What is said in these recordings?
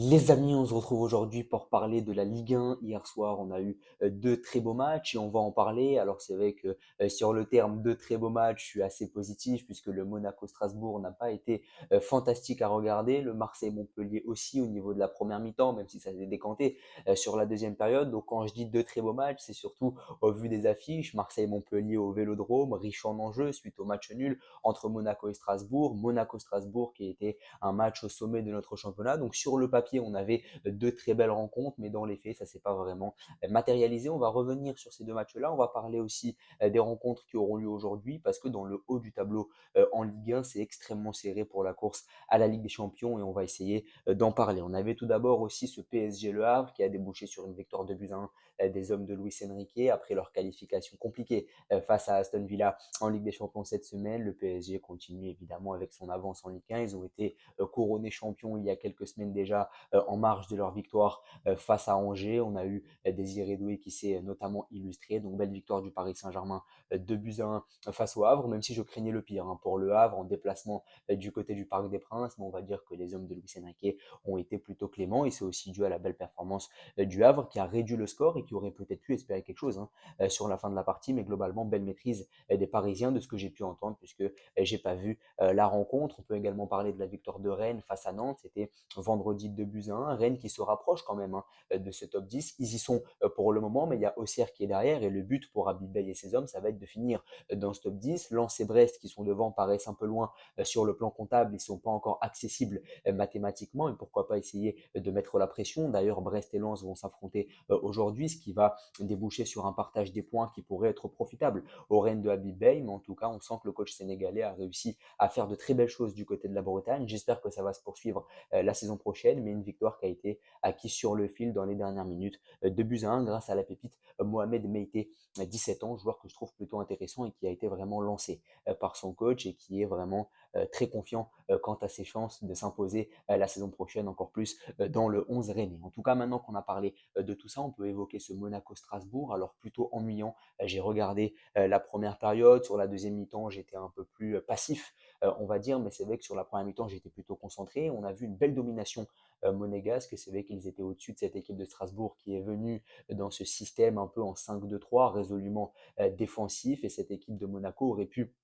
Les amis, on se retrouve aujourd'hui pour parler de la Ligue 1. Hier soir, on a eu deux très beaux matchs et on va en parler. Alors c'est vrai que sur le terme deux très beaux matchs, je suis assez positif puisque le Monaco-Strasbourg n'a pas été fantastique à regarder. Le Marseille-Montpellier aussi au niveau de la première mi-temps, même si ça s'est décanté sur la deuxième période. Donc quand je dis deux très beaux matchs, c'est surtout au vu des affiches. Marseille-Montpellier au Vélodrome, riche en enjeux suite au match nul entre Monaco et Strasbourg. Monaco-Strasbourg qui était un match au sommet de notre championnat. Donc sur le papier, on avait deux très belles rencontres, mais dans les faits, ça ne s'est pas vraiment matérialisé. On va revenir sur ces deux matchs-là. On va parler aussi des rencontres qui auront lieu aujourd'hui, parce que dans le haut du tableau en Ligue 1, c'est extrêmement serré pour la course à la Ligue des Champions et on va essayer d'en parler. On avait tout d'abord aussi ce PSG Le Havre qui a débouché sur une victoire de buts à 1 des hommes de Luis Enrique après leur qualification compliquée face à Aston Villa en Ligue des Champions cette semaine. Le PSG continue évidemment avec son avance en Ligue 1. Ils ont été couronnés champions il y a quelques semaines déjà en marge de leur victoire face à Angers. On a eu Désiré Doué qui s'est notamment illustré. Donc belle victoire du Paris Saint-Germain 2 buts à 1 face au Havre, même si je craignais le pire pour le Havre en déplacement du côté du Parc des Princes. Mais on va dire que les hommes de Luis Enrique ont été plutôt cléments et c'est aussi dû à la belle performance du Havre qui a réduit le score et qui aurait peut-être pu espérer quelque chose sur la fin de la partie. Mais globalement, belle maîtrise des Parisiens de ce que j'ai pu entendre puisque j'ai pas vu la rencontre. On peut également parler de la victoire de Rennes face à Nantes. C'était vendredi 2 buts à 1. Rennes qui se rapproche quand même de ce top 10. Ils y sont pour le moment, mais il y a Auxerre qui est derrière. Et le but pour Abibay et ses hommes, ça va être de finir dans ce top 10. Lens et Brest qui sont devant paraissent un peu loin sur le plan comptable. Ils ne sont pas encore accessibles mathématiquement. Et pourquoi pas essayer de mettre la pression. D'ailleurs, Brest et Lens vont s'affronter aujourd'hui, ce qui va déboucher sur un partage des points qui pourrait être profitable au Rennes de Abibay. Mais en tout cas, on sent que le coach sénégalais a réussi à faire de très belles choses du côté de la Bretagne. J'espère que ça va se poursuivre la saison prochaine, mais une victoire qui a été acquise sur le fil dans les dernières minutes. 2 buts à 1 grâce à la pépite Mohamed Meïté, 17 ans, joueur que je trouve plutôt intéressant et qui a été vraiment lancé par son coach et qui est vraiment très confiant quant à ses chances de s'imposer la saison prochaine encore plus dans le 11 rennais. En tout cas, maintenant qu'on a parlé de tout ça, on peut évoquer ce Monaco-Strasbourg. Alors plutôt ennuyant, j'ai regardé la première période, sur la deuxième mi-temps, j'étais un peu plus passif on va dire, mais c'est vrai que sur la première mi-temps, j'étais plutôt concentré. On a vu une belle domination monégasque. C'est vrai qu'ils étaient au-dessus de cette équipe de Strasbourg qui est venue dans ce système un peu en 5-2-3, résolument défensif. Et cette équipe de Monaco aurait pu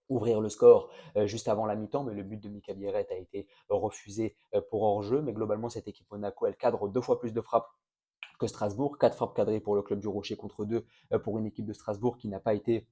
ouvrir le score juste avant la mi-temps, mais le but de Mika Bieret a été refusé pour hors-jeu. Mais globalement, cette équipe Monaco, elle cadre deux fois plus de frappes que Strasbourg. Quatre frappes cadrées pour le club du Rocher contre deux pour une équipe de Strasbourg qui n'a pas été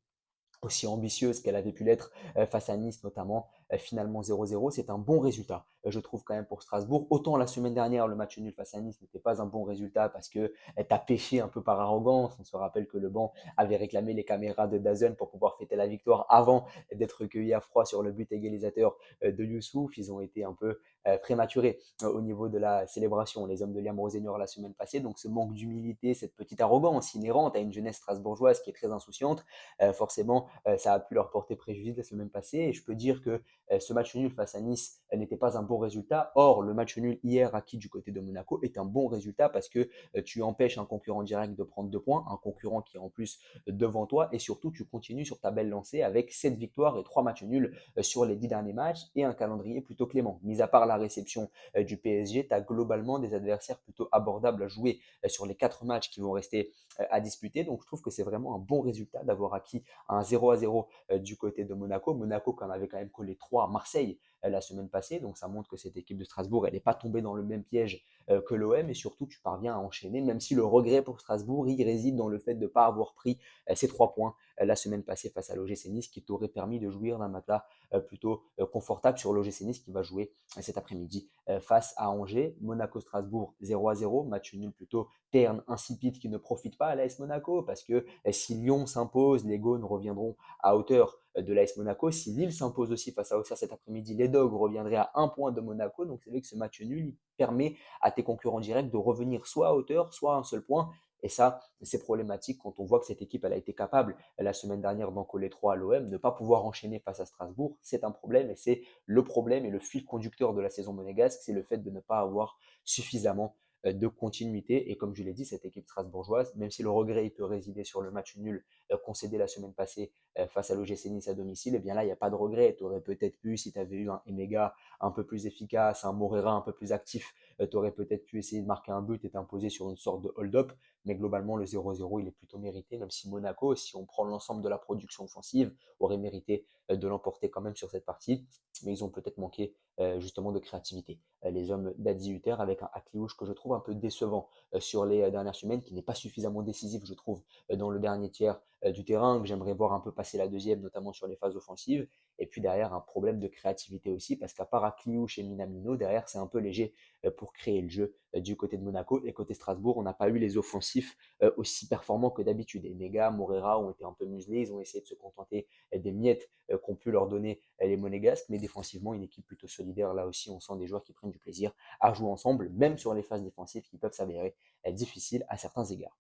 aussi ambitieuse qu'elle avait pu l'être face à Nice notamment, finalement 0-0, c'est un bon résultat, je trouve quand même pour Strasbourg. Autant la semaine dernière, le match nul face à Nice n'était pas un bon résultat parce que tu as pêché un peu par arrogance. On se rappelle que le banc avait réclamé les caméras de Dazen pour pouvoir fêter la victoire avant d'être recueilli à froid sur le but égalisateur de Youssouf. Ils ont été un peu prématurés au niveau de la célébration, les hommes de Liam Roseneur la semaine passée. Donc ce manque d'humilité, cette petite arrogance inhérente à une jeunesse strasbourgeoise qui est très insouciante, forcément, ça a pu leur porter préjudice la semaine passée. Et je peux dire que ce match nul face à Nice n'était pas un bon résultat. Or, le match nul hier acquis du côté de Monaco est un bon résultat parce que tu empêches un concurrent direct de prendre 2 points, un concurrent qui est en plus devant toi. Et surtout, tu continues sur ta belle lancée avec 7 victoires et 3 matchs nuls sur les 10 derniers matchs et un calendrier plutôt clément. Mis à part la réception du PSG, tu as globalement des adversaires plutôt abordables à jouer sur les 4 matchs qui vont rester à disputer. Donc, je trouve que c'est vraiment un bon résultat d'avoir acquis un 0-0 du côté de Monaco. Monaco qui en avait quand même collé 3 à Marseille la semaine passée. Donc ça montre que cette équipe de Strasbourg, elle n'est pas tombée dans le même piège que l'OM. Et surtout, tu parviens à enchaîner, même si le regret pour Strasbourg, il réside dans le fait de ne pas avoir pris ces 3 points la semaine passée face à l'OGC Nice, qui t'aurait permis de jouir d'un matelas plutôt confortable sur l'OGC Nice qui va jouer cet après-midi face à Angers. Monaco-Strasbourg 0-0, match nul plutôt terne, insipide, qui ne profite pas à l'AS Monaco parce que si Lyon s'impose, les Gaunes reviendront à hauteur de l'AS Monaco. Si Lille s'impose aussi face à Auxerre cet après-midi, les Dogs reviendraient à 1 point de Monaco. Donc c'est vrai que ce match nul il permet à tes concurrents directs de revenir soit à hauteur, soit à un seul point. Et ça, c'est problématique quand on voit que cette équipe elle a été capable la semaine dernière d'en coller 3 à l'OM. Ne pas pouvoir enchaîner face à Strasbourg, c'est un problème et c'est le problème et le fil conducteur de la saison monégasque, c'est le fait de ne pas avoir suffisamment de continuité. Et comme je l'ai dit, cette équipe strasbourgeoise, même si le regret il peut résider sur le match nul concédé la semaine passée face à l'OGC Nice à domicile, et bien là, il n'y a pas de regret. Tu aurais peut-être pu, si tu avais eu un Emega un peu plus efficace, un Morera un peu plus actif, tu aurais peut-être pu essayer de marquer un but et t'imposer sur une sorte de hold-up. Mais globalement, le 0-0, il est plutôt mérité, même si Monaco, si on prend l'ensemble de la production offensive, aurait mérité de l'emporter quand même sur cette partie. Mais ils ont peut-être manqué justement de créativité. Les hommes d'Adi Hutter avec un Akliouche que je trouve un peu décevant sur les dernières semaines, qui n'est pas suffisamment décisif, je trouve, dans le dernier tiers du terrain, que j'aimerais voir un peu passer la deuxième, notamment sur les phases offensives. Et puis derrière, un problème de créativité aussi, parce qu'à part Akliouche et Minamino, derrière, c'est un peu léger pour créer le jeu du côté de Monaco. Et côté Strasbourg, on n'a pas eu les offensifs aussi performants que d'habitude. Et Mega, Morera ont été un peu muselés, ils ont essayé de se contenter des miettes qu'ont pu leur donner les Monégasques, mais défensivement, une équipe plutôt solidaire. Là aussi, on sent des joueurs qui prennent du plaisir à jouer ensemble, même sur les phases défensives qui peuvent s'avérer difficiles à certains égards.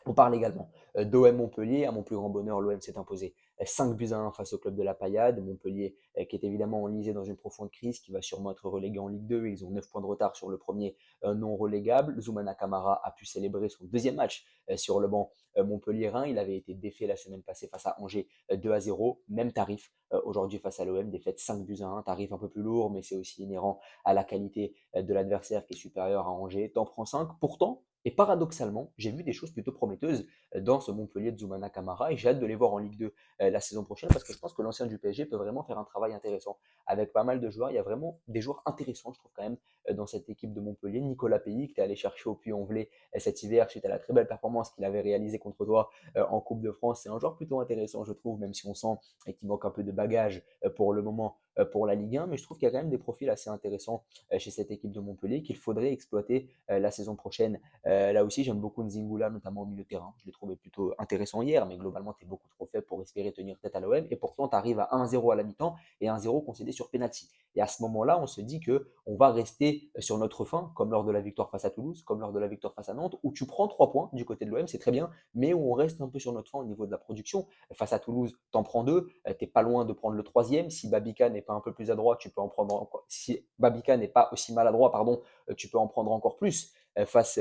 On parle également d'OM Montpellier. À mon plus grand bonheur, l'OM s'est imposé 5 buts à 1 face au club de la Paillade. Montpellier qui est évidemment enlisé dans une profonde crise, qui va sûrement être relégué en Ligue 2. Ils ont 9 points de retard sur le premier non relégable. Zoumana Kamara a pu célébrer son deuxième match sur le banc montpelliérain. Il avait été défait la semaine passée face à Angers 2-0. Même tarif aujourd'hui face à l'OM, défaite 5 buts à 1. Tarif un peu plus lourd, mais c'est aussi inhérent à la qualité de l'adversaire qui est supérieure à Angers. T'en prends 5. Pourtant, et paradoxalement, j'ai vu des choses plutôt prometteuses dans ce Montpellier de Zoumana Kamara et j'ai hâte de les voir en Ligue 2 la saison prochaine parce que je pense que l'ancien du PSG peut vraiment faire un travail intéressant avec pas mal de joueurs. Il y a vraiment des joueurs intéressants, je trouve quand même, dans cette équipe de Montpellier. Nicolas Pays, que tu es allé chercher au Puy-en-Velay cet hiver suite à la très belle performance qu'il avait réalisée contre toi en Coupe de France. C'est un joueur plutôt intéressant, je trouve, même si on sent qu'il manque un peu de bagage pour le moment pour la Ligue 1. Mais je trouve qu'il y a quand même des profils assez intéressants chez cette équipe de Montpellier qu'il faudrait exploiter la saison prochaine. Là aussi, j'aime beaucoup Nzingula, notamment au milieu de terrain. Je l'ai trouvé plutôt intéressant hier, mais globalement, tu es beaucoup trop faible pour espérer tenir tête à l'OM. Et pourtant, tu arrives à 1-0 à la mi-temps et 1-0 concédé sur penalty. Et à ce moment-là, on se dit que on va rester sur notre faim, comme lors de la victoire face à Toulouse, comme lors de la victoire face à Nantes, où tu prends 3 points du côté de l'OM, c'est très bien, mais où on reste un peu sur notre faim au niveau de la production. Face à Toulouse, t'en prends 2, t'es pas loin de prendre le troisième. Si Babica n'est pas un peu plus adroit, tu peux en prendre encore. Si Babica n'est pas aussi maladroit, pardon, tu peux en prendre encore plus face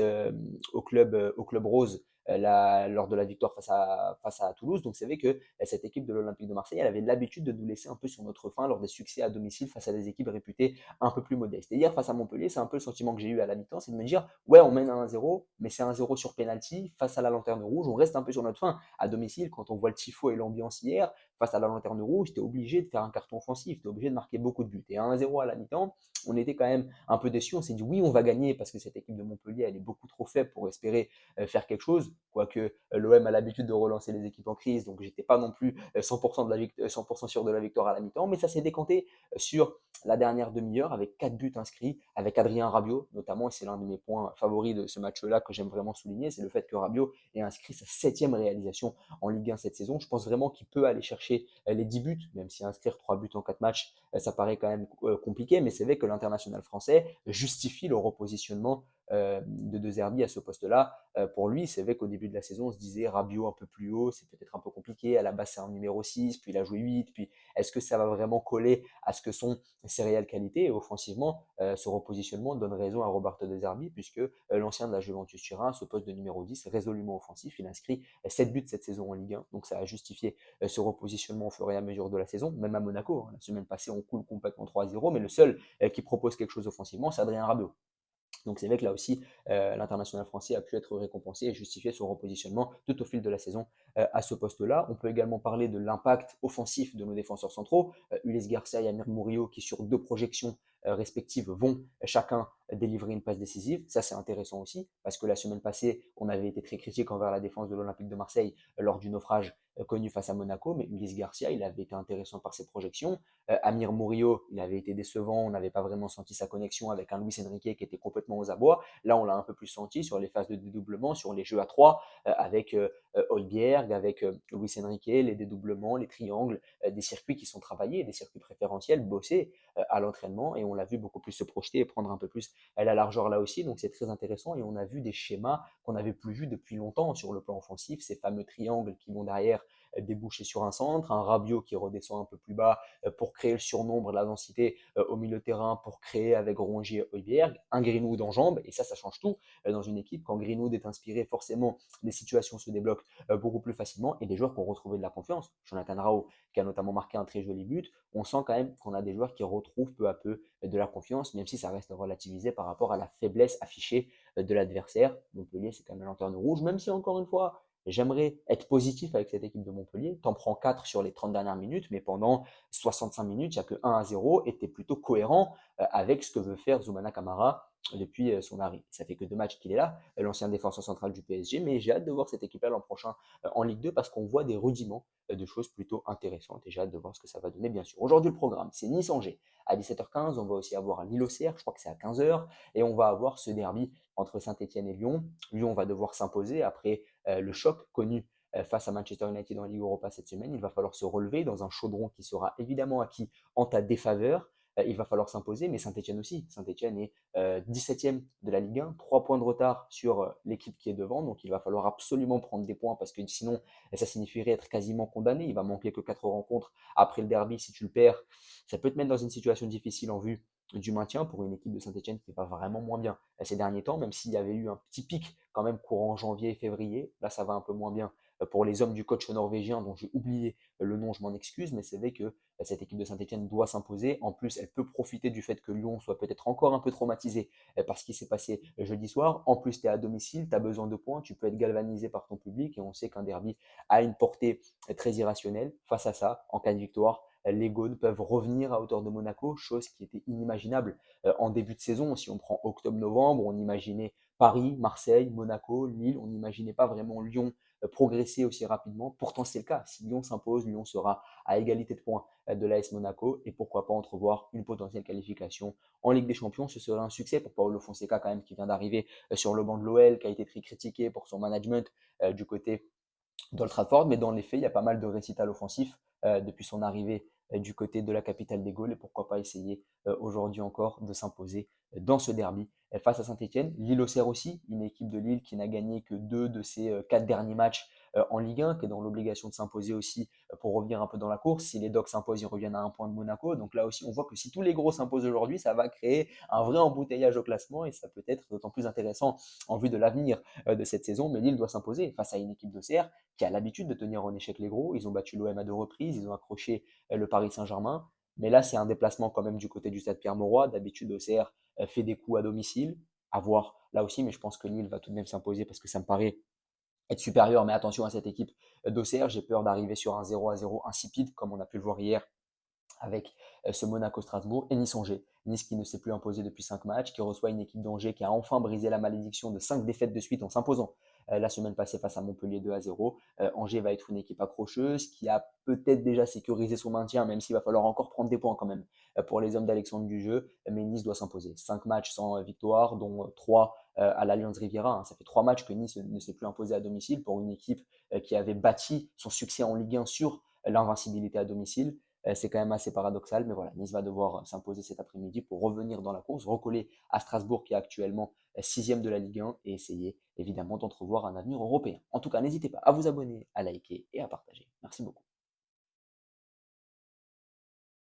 au club rose lors de la victoire face à Toulouse. Donc c'est vrai que cette équipe de l'Olympique de Marseille, elle avait l'habitude de nous laisser un peu sur notre faim lors des succès à domicile face à des équipes réputées un peu plus modestes. Et hier, face à Montpellier, c'est un peu le sentiment que j'ai eu à la mi-temps, c'est de me dire, ouais, on mène à 1-0, mais c'est 1-0 sur penalty, face à la lanterne rouge, on reste un peu sur notre faim. À domicile, quand on voit le tifo et l'ambiance hier, face à la lanterne rouge, tu es obligé de faire un carton offensif, tu es obligé de marquer beaucoup de buts. Et à 1-0 à la mi-temps, on était quand même un peu déçus. On s'est dit oui, on va gagner parce que cette équipe de Montpellier, elle est beaucoup trop faible pour espérer faire quelque chose. Quoique l'OM a l'habitude de relancer les équipes en crise, donc j'étais pas non plus 100%, 100% sûr de la victoire à la mi-temps. Mais ça s'est décanté sur la dernière demi-heure avec 4 buts inscrits, avec Adrien Rabiot notamment. Et c'est l'un de mes points favoris de ce match-là que j'aime vraiment souligner, c'est le fait que Rabiot ait inscrit sa 7e réalisation en Ligue 1 cette saison. Je pense vraiment qu'il peut aller chercher les 10 buts, même si inscrire 3 buts en 4 matchs, ça paraît quand même compliqué, mais c'est vrai que l'international français justifie le repositionnement de De Zerbi à ce poste-là. Pour lui, c'est vrai qu'au début de la saison, on se disait Rabiot un peu plus haut, c'est peut-être un peu compliqué. À la base, c'est un numéro 6, puis il a joué 8. Puis est-ce que ça va vraiment coller à ce que sont ses réelles qualités? Et offensivement, ce repositionnement donne raison à Roberto De Zerbi, puisque l'ancien de la Juventus Turin, ce poste de numéro 10, résolument offensif, il inscrit 7 buts cette saison en Ligue 1. Donc ça a justifié ce repositionnement au fur et à mesure de la saison, même à Monaco. Hein. La semaine passée, on coule complètement 3-0, mais le seul qui propose quelque chose offensivement, c'est Adrien Rabiot. Donc c'est vrai que là aussi, l'international français a pu être récompensé et justifier son repositionnement tout au fil de la saison à ce poste-là. On peut également parler de l'impact offensif de nos défenseurs centraux, Ulysse Garcia et Amir Murillo, qui sur 2 projections respectives vont chacun délivrer une passe décisive. Ça, c'est intéressant aussi, parce que la semaine passée, on avait été très critique envers la défense de l'Olympique de Marseille lors du naufrage connu face à Monaco, mais Ulysse Garcia, il avait été intéressant par ses projections. Amir Murillo, il avait été décevant, on n'avait pas vraiment senti sa connexion avec un Luis Enrique qui était complètement aux abois. Là, on l'a un peu plus senti sur les phases de dédoublement, sur les jeux à 3, avec Højbjerg, avec Luis Enrique, les dédoublements, les triangles, des circuits qui sont travaillés, des circuits préférentiels, bossés à l'entraînement, et on l'a vu beaucoup plus se projeter et prendre un peu plus la largeur là aussi, donc c'est très intéressant, et on a vu des schémas qu'on n'avait plus vus depuis longtemps sur le plan offensif, ces fameux triangles qui vont derrière déboucher sur un centre, un Rabiot qui redescend un peu plus bas pour créer le surnombre, la densité au milieu de terrain, pour créer avec Rongier et Højbjerg, un Greenwood en jambes, et ça change tout dans une équipe. Quand Greenwood est inspiré, forcément, les situations se débloquent beaucoup plus facilement, et des joueurs qui ont retrouvé de la confiance. Jonathan Rao, qui a notamment marqué un très joli but, on sent quand même qu'on a des joueurs qui retrouvent peu à peu de la confiance, même si ça reste relativisé par rapport à la faiblesse affichée de l'adversaire. Montpellier, c'est quand même la lanterne rouge, même si encore une fois, j'aimerais être positif avec cette équipe de Montpellier. T'en prends 4 sur les 30 dernières minutes, mais pendant 65 minutes, il n'y a que 1-0 et tu es plutôt cohérent avec ce que veut faire Zoumana Kamara depuis son arrivée. Ça fait que 2 matchs qu'il est là, l'ancien défenseur central du PSG, mais j'ai hâte de voir cette équipe-là l'an prochain en Ligue 2 parce qu'on voit des rudiments de choses plutôt intéressantes et j'ai hâte de voir ce que ça va donner bien sûr. Aujourd'hui le programme, c'est Nice-Angers à 17h15, on va aussi avoir Lille-Auxerre, je crois que c'est à 15h, et on va avoir ce derby entre Saint-Etienne et Lyon. Lyon va devoir s'imposer après le choc connu face à Manchester United en Ligue Europa cette semaine. Il va falloir se relever dans un chaudron qui sera évidemment acquis en ta défaveur. Il va falloir s'imposer, mais Saint-Etienne aussi. Saint-Etienne est 17e de la Ligue 1, 3 points de retard sur l'équipe qui est devant, donc il va falloir absolument prendre des points parce que sinon ça signifierait être quasiment condamné. Il va manquer que 4 rencontres après le derby. Si tu le perds, ça peut te mettre dans une situation difficile en vue du maintien pour une équipe de Saint-Etienne qui va vraiment moins bien ces derniers temps, même s'il y avait eu un petit pic quand même courant janvier et février. Là, ça va un peu moins bien pour les hommes du coach norvégien dont j'ai oublié le nom, je m'en excuse, mais c'est vrai que cette équipe de Saint-Etienne doit s'imposer. En plus, elle peut profiter du fait que Lyon soit peut-être encore un peu traumatisé par ce qui s'est passé jeudi soir. En plus, tu es à domicile, tu as besoin de points, tu peux être galvanisé par ton public et on sait qu'un derby a une portée très irrationnelle. Face à ça, en cas de victoire, les Gaunes peuvent revenir à hauteur de Monaco, chose qui était inimaginable en début de saison. Si on prend octobre-novembre, on imaginait Paris, Marseille, Monaco, Lille, on n'imaginait pas vraiment Lyon progresser aussi rapidement. Pourtant, c'est le cas. Si Lyon s'impose, Lyon sera à égalité de points de l'AS Monaco et pourquoi pas entrevoir une potentielle qualification en Ligue des Champions. Ce serait un succès pour Paulo Fonseca quand même qui vient d'arriver sur le banc de l'OL, qui a été très critiqué pour son management du côté d'Old Trafford, mais dans les faits, il y a pas mal de récital offensif depuis son arrivée du côté de la capitale des Gaules et pourquoi pas essayer aujourd'hui encore de s'imposer dans ce derby face à Saint-Etienne. Lille-Auxerre aussi, une équipe de Lille qui n'a gagné que 2 de ses 4 derniers matchs en Ligue 1, qui est dans l'obligation de s'imposer aussi pour revenir un peu dans la course. Si les Dogs s'imposent, ils reviennent à un point de Monaco. Donc là aussi, on voit que si tous les gros s'imposent aujourd'hui, ça va créer un vrai embouteillage au classement et ça peut être d'autant plus intéressant en vue de l'avenir de cette saison. Mais Lille doit s'imposer face à une équipe d'Auxerre qui a l'habitude de tenir en échec les gros. Ils ont battu l'OM à 2 reprises, ils ont accroché le Paris Saint-Germain. Mais là, c'est un déplacement quand même du côté du stade Pierre-Mauroy. D'habitude, OCR fait des coups à domicile. À voir là aussi, mais je pense que Lille va tout de même s'imposer parce que ça me paraît être supérieur. Mais attention à cette équipe d'OCR, j'ai peur d'arriver sur un 0-0 insipide, comme on a pu le voir hier avec ce Monaco-Strasbourg et Nice-Angers. Nice qui ne s'est plus imposé depuis 5 matchs, qui reçoit une équipe d'Angers qui a enfin brisé la malédiction de 5 défaites de suite en s'imposant la semaine passée face à Montpellier 2-0. Angers va être une équipe accrocheuse qui a peut-être déjà sécurisé son maintien, même s'il va falloir encore prendre des points quand même pour les hommes d'Alexandre du jeu. Mais Nice doit s'imposer. 5 matchs sans victoire, dont 3 à l'Allianz Riviera. Ça fait 3 matchs que Nice ne s'est plus imposé à domicile pour une équipe qui avait bâti son succès en Ligue 1 sur l'invincibilité à domicile. C'est quand même assez paradoxal, mais voilà, Nice va devoir s'imposer cet après-midi pour revenir dans la course, recoller à Strasbourg qui est actuellement 6e de la Ligue 1 et essayer évidemment d'entrevoir un avenir européen. En tout cas, n'hésitez pas à vous abonner, à liker et à partager. Merci beaucoup.